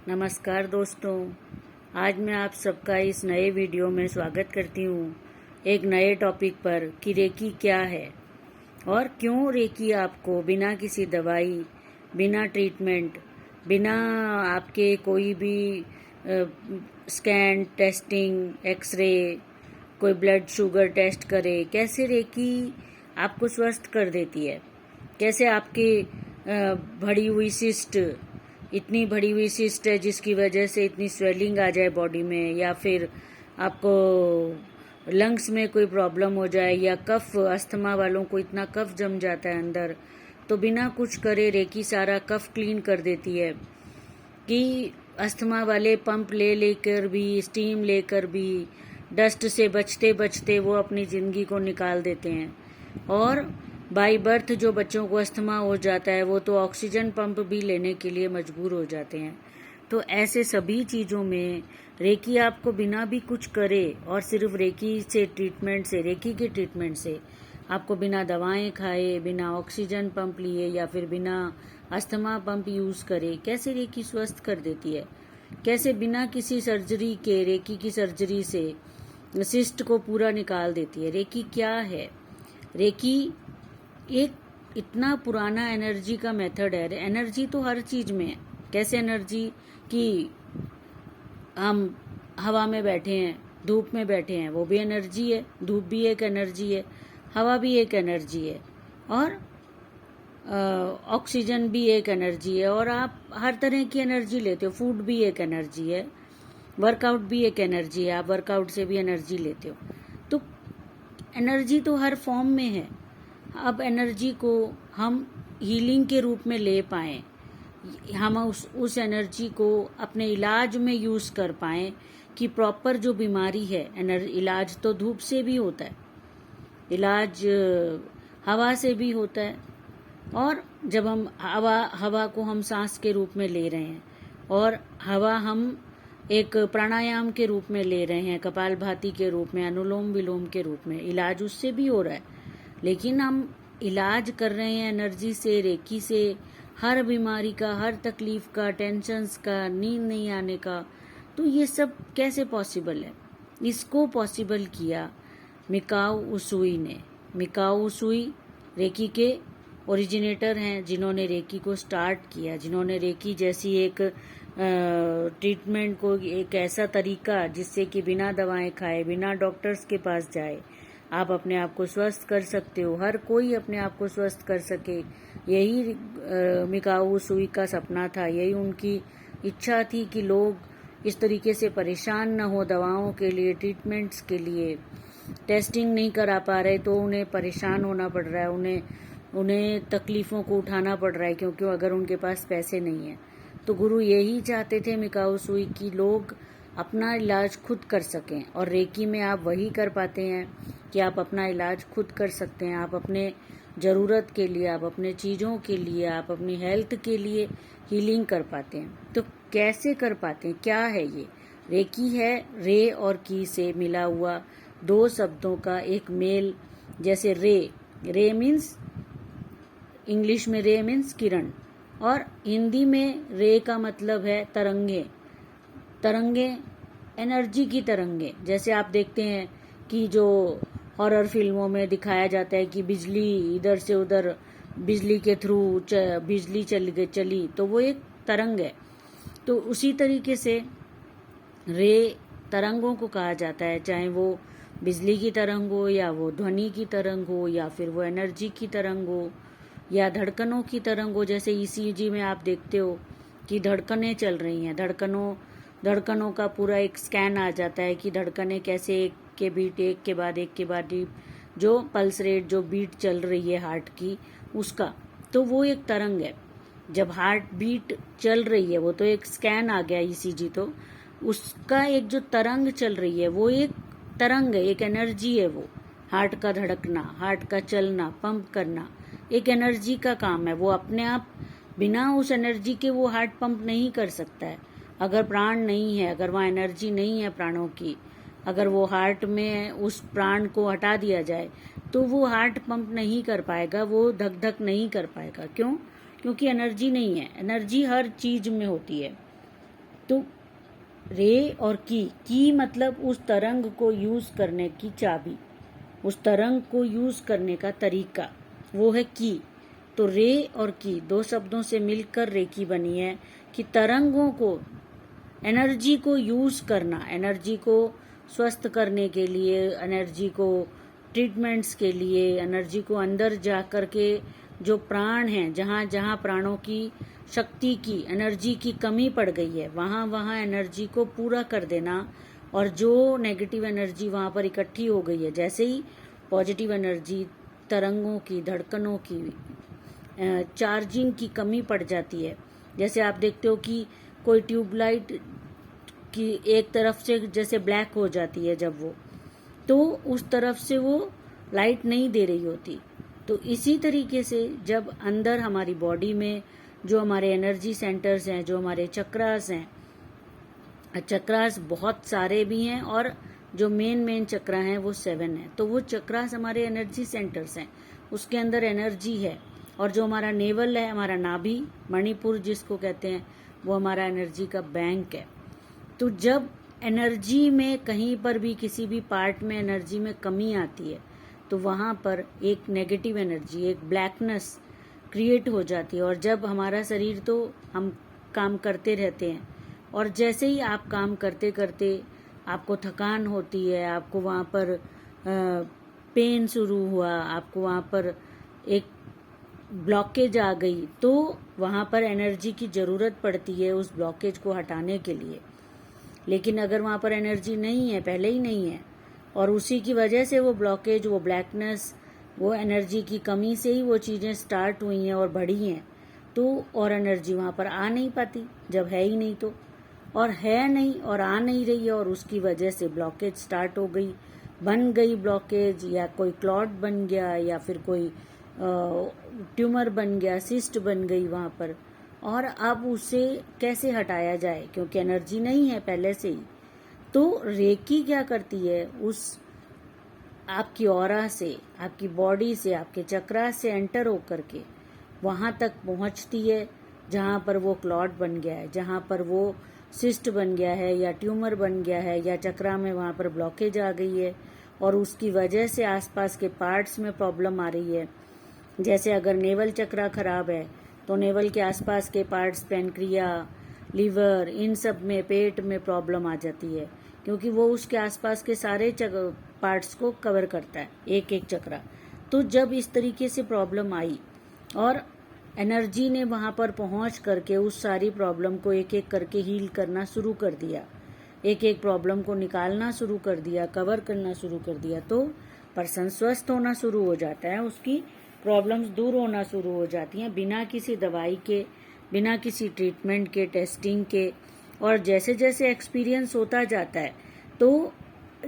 नमस्कार दोस्तों, आज मैं आप सबका इस नए वीडियो में स्वागत करती हूँ एक नए टॉपिक पर कि रेकी क्या है और क्यों रेकी आपको बिना किसी दवाई, बिना ट्रीटमेंट, बिना आपके कोई भी स्कैन, टेस्टिंग, एक्सरे, कोई ब्लड शुगर टेस्ट करे, कैसे रेकी आपको स्वस्थ कर देती है। कैसे आपकी बढ़ी हुई सिस्ट, इतनी बढ़ी हुई सिस्ट है जिसकी वजह से इतनी स्वेलिंग आ जाए बॉडी में, या फिर आपको लंग्स में कोई प्रॉब्लम हो जाए, या कफ, अस्थमा वालों को इतना कफ जम जाता है अंदर, तो बिना कुछ करे रेकी सारा कफ क्लीन कर देती है कि अस्थमा वाले पंप ले लेकर भी, स्टीम लेकर भी, डस्ट से बचते बचते वो अपनी ज़िंदगी को निकाल देते हैं। और बाई बर्थ जो बच्चों को अस्थमा हो जाता है वो तो ऑक्सीजन पंप भी लेने के लिए मजबूर हो जाते हैं। तो ऐसे सभी चीज़ों में रेकी आपको बिना भी कुछ करे और सिर्फ रेकी से ट्रीटमेंट से, रेकी के ट्रीटमेंट से आपको बिना दवाएं खाए, बिना ऑक्सीजन पंप लिए या फिर बिना अस्थमा पंप यूज़ करे, कैसे रेकी स्वस्थ कर देती है। कैसे बिना किसी सर्जरी के, रेकी की सर्जरी से सिस्ट को पूरा निकाल देती है। रेकी क्या है? रेकी एक इतना पुराना एनर्जी का मेथड है। एनर्जी तो हर चीज में है। कैसे एनर्जी कि हम हवा में बैठे हैं, धूप में बैठे हैं, वो भी एनर्जी है। धूप भी एक एनर्जी है, हवा भी एक एनर्जी है, और ऑक्सीजन भी एक एनर्जी है। और आप हर तरह की एनर्जी लेते हो। फूड भी एक एनर्जी है, वर्कआउट भी एक एनर्जी है, आप वर्कआउट से भी एनर्जी लेते हो। तो एनर्जी तो हर फॉर्म में है। अब एनर्जी को हम हीलिंग के रूप में ले पाएं, हम उस एनर्जी को अपने इलाज में यूज़ कर पाएं कि प्रॉपर जो बीमारी है, इलाज तो धूप से भी होता है, इलाज हवा से भी होता है। और जब हम हवा को हम सांस के रूप में ले रहे हैं, और हवा हम एक प्राणायाम के रूप में ले रहे हैं, कपालभाति के रूप में, अनुलोम विलोम के रूप में, इलाज उससे भी हो रहा है। लेकिन हम इलाज कर रहे हैं एनर्जी से, रेकी से, हर बीमारी का, हर तकलीफ का, टेंशन्स का, नींद नहीं आने का। तो ये सब कैसे पॉसिबल है? इसको पॉसिबल किया मिकाओ उसूई ने। मिकाओ उसूई रेकी के ओरिजिनेटर हैं, जिन्होंने रेकी को स्टार्ट किया, जिन्होंने रेकी जैसी एक ट्रीटमेंट को, एक ऐसा तरीका जिससे कि बिना दवाएं खाए, बिना डॉक्टर्स के पास जाए आप अपने आप को स्वस्थ कर सकते हो, हर कोई अपने आप को स्वस्थ कर सके। यही मिकाओ उसूई का सपना था, यही उनकी इच्छा थी कि लोग इस तरीके से परेशान न हो दवाओं के लिए, ट्रीटमेंट्स के लिए। टेस्टिंग नहीं करा पा रहे तो उन्हें परेशान होना पड़ रहा है, उन्हें तकलीफ़ों को उठाना पड़ रहा है, क्योंकि अगर उनके पास पैसे नहीं है। तो गुरु यही चाहते थे मिकाओ उसूई कि लोग अपना इलाज खुद कर सकें। और रेकी में आप वही कर पाते हैं कि आप अपना इलाज खुद कर सकते हैं। आप अपने ज़रूरत के लिए, आप अपने चीज़ों के लिए, आप अपनी हेल्थ के लिए हीलिंग कर पाते हैं। तो कैसे कर पाते हैं? क्या है ये? रेकी है रे और की से मिला हुआ दो शब्दों का एक मेल। जैसे रे मीन्स, इंग्लिश में रे मीन्स किरण, और हिंदी में रे का मतलब है तरंगे। तरंगे, एनर्जी की तरंगे। जैसे आप देखते हैं कि जो हॉरर फिल्मों में दिखाया जाता है कि बिजली इधर से उधर, बिजली के थ्रू बिजली चली, तो वो एक तरंग है। तो उसी तरीके से रे तरंगों को कहा जाता है, चाहे वो बिजली की तरंग हो, या वो ध्वनि की तरंग हो, या फिर वो एनर्जी की तरंग हो, या धड़कनों की तरंग हो। जैसे ईसीजी में आप देखते हो कि धड़कनें चल रही हैं, धड़कनों का पूरा एक स्कैन आ जाता है कि धड़कनें कैसे एक के बाद एक जो पल्स रेट, जो बीट चल रही है हार्ट की, उसका, तो वो एक तरंग है। जब हार्ट बीट चल रही है, वो तो एक स्कैन आ गया ईसीजी, तो उसका एक जो तरंग चल रही है वो एक तरंग है, एक एनर्जी है। वो हार्ट का धड़कना, हार्ट का चलना, पंप करना एक एनर्जी का काम है। वो अपने आप बिना उस एनर्जी के वो हार्ट पंप नहीं कर सकता है। अगर प्राण नहीं है, अगर वहाँ एनर्जी नहीं है प्राणों की, अगर वो हार्ट में उस प्राण को हटा दिया जाए तो वो हार्ट पंप नहीं कर पाएगा, वो धक धक नहीं कर पाएगा। क्यों? क्योंकि एनर्जी नहीं है। एनर्जी हर चीज में होती है। तो रे और की मतलब उस तरंग को यूज करने की चाबी, उस तरंग को यूज करने का तरीका, वो है की। तो रे और की दो शब्दों से मिलकर रे की बनी है कि तरंगों को, एनर्जी को यूज करना, एनर्जी को स्वस्थ करने के लिए, एनर्जी को ट्रीटमेंट्स के लिए, एनर्जी को अंदर जा कर के जो प्राण हैं, जहाँ जहाँ प्राणों की शक्ति की, एनर्जी की कमी पड़ गई है, वहाँ वहाँ एनर्जी को पूरा कर देना। और जो नेगेटिव एनर्जी वहाँ पर इकट्ठी हो गई है, जैसे ही पॉजिटिव एनर्जी, तरंगों की, धड़कनों की, चार्जिंग की कमी पड़ जाती है। जैसे आप देखते हो कि कोई ट्यूबलाइट की एक तरफ से जैसे ब्लैक हो जाती है जब वो, तो उस तरफ से वो लाइट नहीं दे रही होती। तो इसी तरीके से जब अंदर हमारी बॉडी में जो हमारे एनर्जी सेंटर्स हैं, जो हमारे चक्रास हैं, चक्रास बहुत सारे भी हैं और जो मेन चक्रा हैं वो 7 है। तो वो चक्रास हमारे एनर्जी सेंटर्स हैं, उसके अंदर एनर्जी है। और जो हमारा नेवल है, हमारा नाभि, मणिपुर जिसको कहते हैं, वो हमारा एनर्जी का बैंक है। तो जब एनर्जी में कहीं पर भी, किसी भी पार्ट में एनर्जी में कमी आती है, तो वहाँ पर एक नेगेटिव एनर्जी, एक ब्लैकनेस क्रिएट हो जाती है। और जब हमारा शरीर, तो हम काम करते रहते हैं, और जैसे ही आप काम करते करते आपको थकान होती है, आपको वहाँ पर पेन शुरू हुआ, आपको वहाँ पर एक ब्लॉकेज आ गई, तो वहाँ पर एनर्जी की ज़रूरत पड़ती है उस ब्लॉकेज को हटाने के लिए। लेकिन अगर वहाँ पर एनर्जी नहीं है, पहले ही नहीं है, और उसी की वजह से वो ब्लॉकेज, वो ब्लैकनेस, वो एनर्जी की कमी से ही वो चीज़ें स्टार्ट हुई हैं और बढ़ी हैं, तो और एनर्जी वहाँ पर आ नहीं पाती जब है ही नहीं। तो और है नहीं और आ नहीं रही है, और उसकी वजह से ब्लॉकेज स्टार्ट हो गई, बन गई ब्लॉकेज, या कोई क्लॉट बन गया, या फिर कोई ट्यूमर बन गया, सिस्ट बन गई वहाँ पर। और अब उसे कैसे हटाया जाए, क्योंकि एनर्जी नहीं है पहले से ही। तो रेकी क्या करती है, उस आपकी ऑरा से, आपकी बॉडी से, आपके चक्रा से एंटर होकर के वहाँ तक पहुँचती है जहाँ पर वो क्लॉट बन गया है, जहाँ पर वो सिस्ट बन गया है, या ट्यूमर बन गया है, या चक्रा में वहाँ पर ब्लॉकेज आ गई है, और उसकी वजह से आसपास के पार्ट्स में प्रॉब्लम आ रही है। जैसे अगर नेवल चक्रा खराब है, तो नेवल के आसपास के पार्ट्स, पैनक्रिया, लीवर, इन सब में, पेट में प्रॉब्लम आ जाती है, क्योंकि वो उसके आसपास के सारे पार्ट्स को कवर करता है, एक एक चक्रा। तो जब इस तरीके से प्रॉब्लम आई और एनर्जी ने वहाँ पर पहुँच करके उस सारी प्रॉब्लम को एक एक करके हील करना शुरू कर दिया, एक एक प्रॉब्लम को निकालना शुरू कर दिया, कवर करना शुरू कर दिया, तो पर्सन स्वस्थ होना शुरू हो जाता है, उसकी प्रॉब्लम्स दूर होना शुरू हो जाती हैं, बिना किसी दवाई के, बिना किसी ट्रीटमेंट के, टेस्टिंग के। और जैसे जैसे एक्सपीरियंस होता जाता है, तो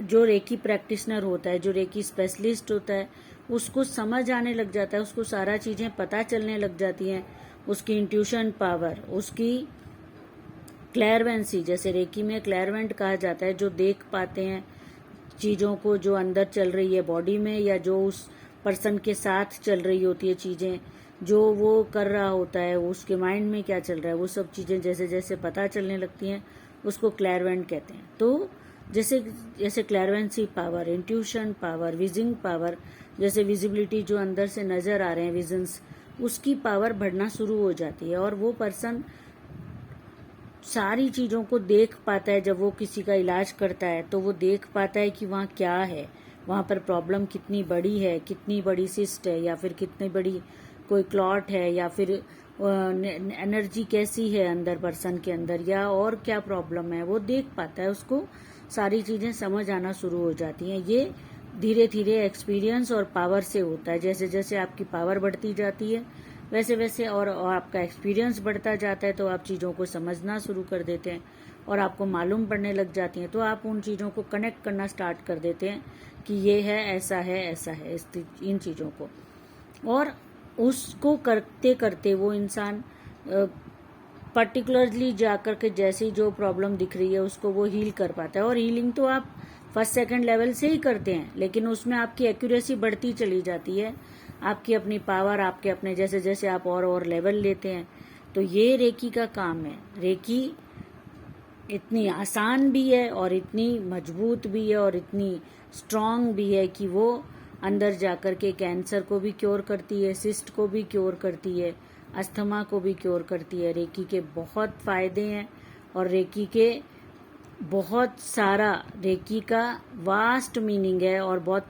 जो रेकी प्रैक्टिशनर होता है, जो रेकी स्पेशलिस्ट होता है, उसको समझ आने लग जाता है, उसको सारा चीज़ें पता चलने लग जाती हैं, उसकी इंट्यूशन पावर, उसकी क्लैरवेंसी, जैसे रेकी में क्लैरवेंट कहा जाता है, जो देख पाते हैं चीज़ों को जो अंदर चल रही है बॉडी में, या जो उस पर्सन के साथ चल रही होती है चीज़ें, जो वो कर रहा होता है, उसके माइंड में क्या चल रहा है, वो सब चीज़ें जैसे जैसे पता चलने लगती हैं, उसको क्लैरवेंट कहते हैं। तो जैसे जैसे क्लैरवेंसी पावर, इंट्यूशन पावर, विजिंग पावर, जैसे विजिबिलिटी जो अंदर से नज़र आ रहे हैं विजन्स, उसकी पावर बढ़ना शुरू हो जाती है, और वो पर्सन सारी चीज़ों को देख पाता है। जब वो किसी का इलाज करता है, तो वो देख पाता है कि वहाँ क्या है, वहाँ पर प्रॉब्लम कितनी बड़ी है, कितनी बड़ी सिस्ट है, या फिर कितनी बड़ी कोई क्लॉट है, या फिर एनर्जी कैसी है अंदर पर्सन के अंदर, या और क्या प्रॉब्लम है, वो देख पाता है, उसको सारी चीज़ें समझ आना शुरू हो जाती हैं। ये धीरे धीरे एक्सपीरियंस और पावर से होता है। जैसे जैसे आपकी पावर बढ़ती जाती है, वैसे वैसे और आपका एक्सपीरियंस बढ़ता जाता है, तो आप चीज़ों को समझना शुरू कर देते हैं, और आपको मालूम पड़ने लग जाती हैं, तो आप उन चीज़ों को कनेक्ट करना स्टार्ट कर देते हैं कि ये है, ऐसा है, ऐसा है, इन चीज़ों को। और उसको करते करते वो इंसान पर्टिकुलरली जाकर के जैसे ही जो प्रॉब्लम दिख रही है उसको वो हील कर पाता है। और हीलिंग तो आप फर्स्ट सेकंड लेवल से ही करते हैं, लेकिन उसमें आपकी एक्यूरेसी बढ़ती चली जाती है, आपकी अपनी पावर, आपके अपने जैसे जैसे आप और लेवल लेते हैं। तो ये रेकी का काम है। रेकी इतनी आसान भी है और इतनी मजबूत भी है और इतनी स्ट्रांग भी है कि वो अंदर जाकर के कैंसर को भी क्योर करती है, सिस्ट को भी क्योर करती है, अस्थमा को भी क्योर करती है। रेकी के बहुत फायदे हैं और रेकी के बहुत सारा, रेकी का वास्ट मीनिंग है और बहुत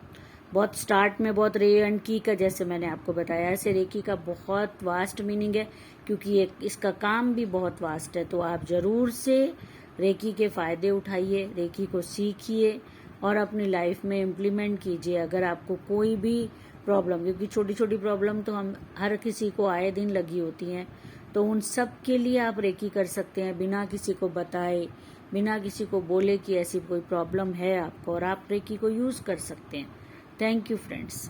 बहुत स्टार्ट में बहुत रे एंड की का, जैसे मैंने आपको बताया, ऐसे रेकी का बहुत वास्ट मीनिंग है क्योंकि ये इसका काम भी बहुत वास्ट है। तो आप जरूर से रेकी के फायदे उठाइए, रेकी को सीखिए और अपनी लाइफ में इम्प्लीमेंट कीजिए। अगर आपको कोई भी प्रॉब्लम, क्योंकि छोटी छोटी प्रॉब्लम तो हम हर किसी को आए दिन लगी होती हैं, तो उन सब के लिए आप रेकी कर सकते हैं बिना किसी को बताए, बिना किसी को बोले कि ऐसी कोई प्रॉब्लम है आपको, और आप रेकी को यूज़ कर सकते हैं। Thank you friends.